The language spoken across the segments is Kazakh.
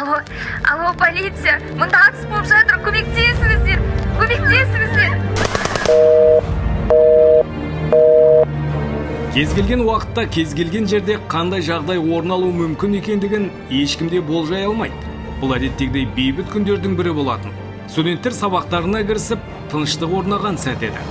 Алло, полиция, мында атыс болып жатыр, көмектесіңіздер. Кез келген уақытта, кез келген жерде қандай жағдай орын алуы мүмкін екендігін ешкімде болжай алмайды. Бұл әдеттегідей бейбіт күндердің бірі болатын. Студенттер сабақтарына кірісіп, тыныштық орнаған сәт еді.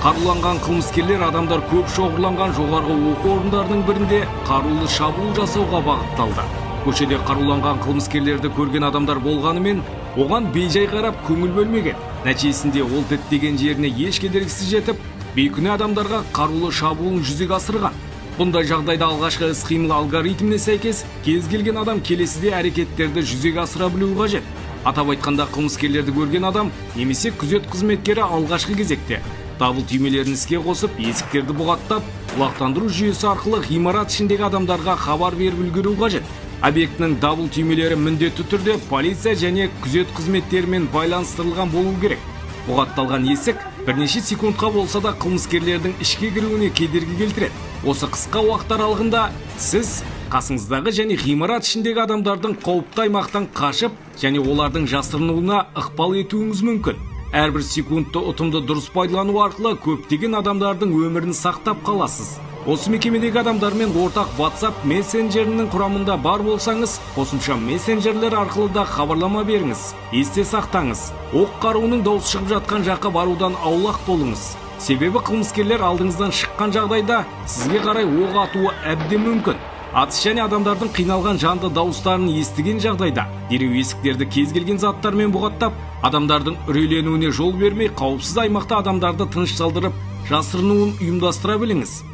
Қаруланған қылмыскерлер адамдар көп шоғырланған жоғарғы оқу орындарының бірінде қарулы шабуыл жасауға бағытталды. Көшеде қаруланған қылмыскерлерді көрген адамдар болғанымен, оған бейжай қарап көңіл бөлмеген. Нәтижесінде ол діттеген жеріне еш кедергісіз жетіп, бейкүнә адамдарға қарулы шабуылын жүзеге асырған. Бұндай жағдайда алғашқы іс-қимыл алгоритміне сәйкес, кез келген адам келесіде әрекеттерді жүзеге асыра білуі қажет. Атап айтқанда, қылмыскерлерді көрген адам немесе күзет қызметкері алғашқы кезекте дабыл түймелерін іске қосып, есіктерді бұғаттап, құлақтандыру жүйесі арқылы ғимарат ішіндегі адамдарға хабар беріп үлгеру қажет. Объектінің дабыл түймелері міндетті түрде полиция және күзет қызметтерімен байланыстырылған болу керек. Бұғатталған есік бірнеше секундқа болса да қылмыскерлердің ішке кіруіне кедергі келтіреді. Осы қысқа уақыт аралығында сіз қасыңыздағы және ғимарат ішіндегі адамдардың қауіпті аймақтан қашып және олардың жасырынуына ықпал етуіңіз мүмкін. Әрбір секундты ұтымды дұрыс пайдалану арқылы көптеген адамдардың өмірін сақтап қаласыз. Осы мекемедегі адамдармен ортақ WhatsApp мессенджерінің құрамында бар болсаңыз, қосымша мессенджерлер арқылы да хабарлама беріңіз. Есте сақтаңыз, оқ қаруының дауысы шығып жатқан жаққа барудан аулақ болыңыз. Себебі қылмыскерлер алдыңыздан шыққан жағдайда сізге қарай оқ атуы әбден мүмкін. Атыс және адамдардың қиналған жанды дауыстарын естіген жағдайда дереу есіктерді кез келген заттармен бұғаттап, адамдардың үрейленуіне жол бермей, қауіпсіз аймақта адамдарды тынышталдырып, жасырынуын ұйымдастыра біліңіз.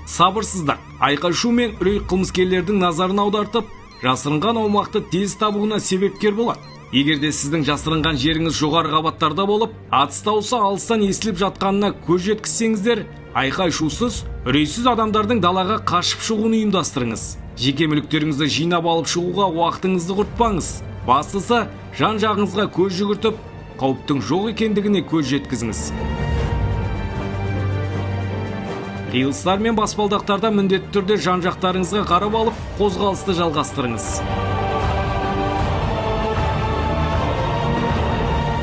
Сабырсыздық, айқай-шу мен үрей қылмыскерлердің назарын аудартып, жасырынған аумақты тез табуына себепкер болады. Егерде сіздің жасырынған жеріңіз жоғары қабаттарда болып, атыс дауысы алыстан естіліп жатқанына көз жеткізсеңіздер, айқай-шусыз, үрейсіз адамдардың далаға қашып шығуын ұйымдастырыңыз. Жеке мүліктеріңізді жинап алып шығуға уақытыңызды құртпаңыз. Бастысы, жан-жағыңызға көз жүгіртіп, қауіптің жоқ екендігіне көз жеткізіңіз. Қиылыстар мен баспалдақтарда міндетті түрде жан-жақтарыңызға қарап алып, қозғалысты жалғастырыңыз.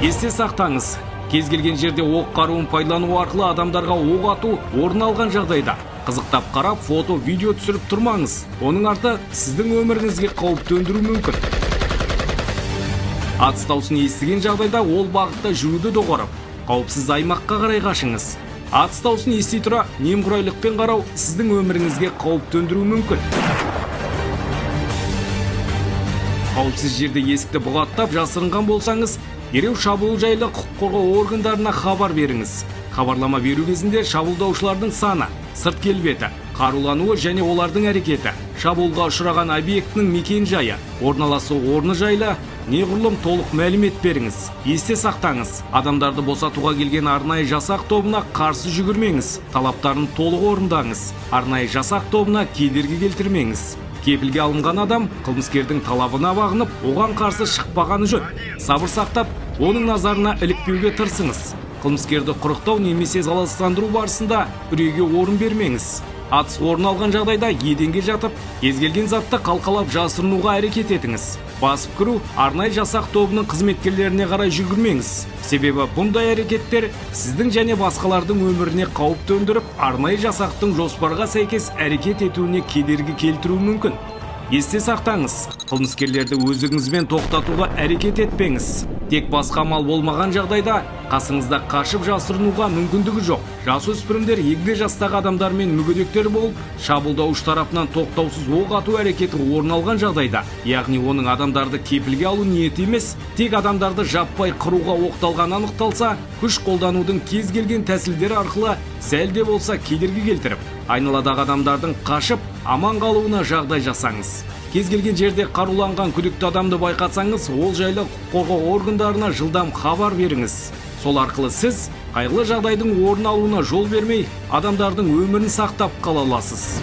Есте сақтаңыз, кез келген жерде оқ қаруын пайдалану арқылы адамдарға оқ ату орын алған жағдайда қызықтап қарап, фото, видео түсіріп тұрмаңыз. Оның арты сіздің өміріңізге қауіп төндіру мүмкін. Атыс дауысын естіген жағдайда ол бағытта жүруді доғарып, қауіпсіз аймаққа қарай қашыңыз. Атыс дауысын ести тұра немқұрайлықпен қарау сіздің өміріңізге қауіп төндіру мүмкін. Қауіпсіз жерде есікті бұғаттап жасырынған болсаңыз, дереу шабуыл жайлы құқық қорғау органдарына хабар беріңіз. Хабарлама беру кезінде шабуылдаушылардың саны, сырт келбеті, қарулануы және олардың әрекеті, шабуылға ұшыраған объектінің мекен-жайы, орналасу орны жайлы неғұрлым толық мәлімет беріңіз. Есте сақтаңыз, адамдарды босатуға келген арнайы жасақ тобына қарсы жүгірмеңіз, талаптарын толық орындаңыз. Арнайы жасақ тобына кедергі келтірмеңіз. Кепілге алынған адам қылмыскердің талабына бағынып, оған қарсы шықпағаны жөн. Сабыр сақтап, оның назарына ілікпеуге тырысыңыз. Қылмыскерді құрықтау немесе залалсыздандыру барысында үрейге орын бермеңіз. Атыс орын алған жағдайда еденге жатып, кез келген затты қалқалап жасырынуға әрекет етіңіз. Басып кіру арнайы жасақ тобының қызметкерлеріне қарай жүгірмеңіз. Себебі бұндай әрекеттер сіздің және басқалардың өміріне қауіп төндіріп, арнайы жасақтың жоспарға сәйкес әрекет етуіне кедергі келтіруі мүмкін. Есте сақтаңыз, қылмыскерлерді өздігіңізбен тоқтатуға әрекет етпеңіз. Тек басқа амал болмаған жағдайда қасыңызда қашып жасырынуға мүмкіндігі жоқ. Жасөспірімдер егде жастағы адамдармен мүгедектер болып, шабуылдаушы тарапынан тоқтаусыз оқ ату әрекеті орын алған жағдайда, яғни оның адамдарды кепілге алу ниеті емес, тек адамдарды жаппай қыруға оқталған анықталса, күш қолданудың кез келген тәсілдері арқылы сәл де болса кедергі келтіріп, айналадағы адамдардың қашып аман қалуына жағдай жасаңыз. Кез келген жерде қаруланған күдікті адамды байқасаңыз, ол жайлы құқық қорғау органдарына жылдам хабар беріңіз. Сол арқылы сіз қайғылы жағдайдың орын алуына жол бермей, адамдардың өмірін сақтап қала аласыз.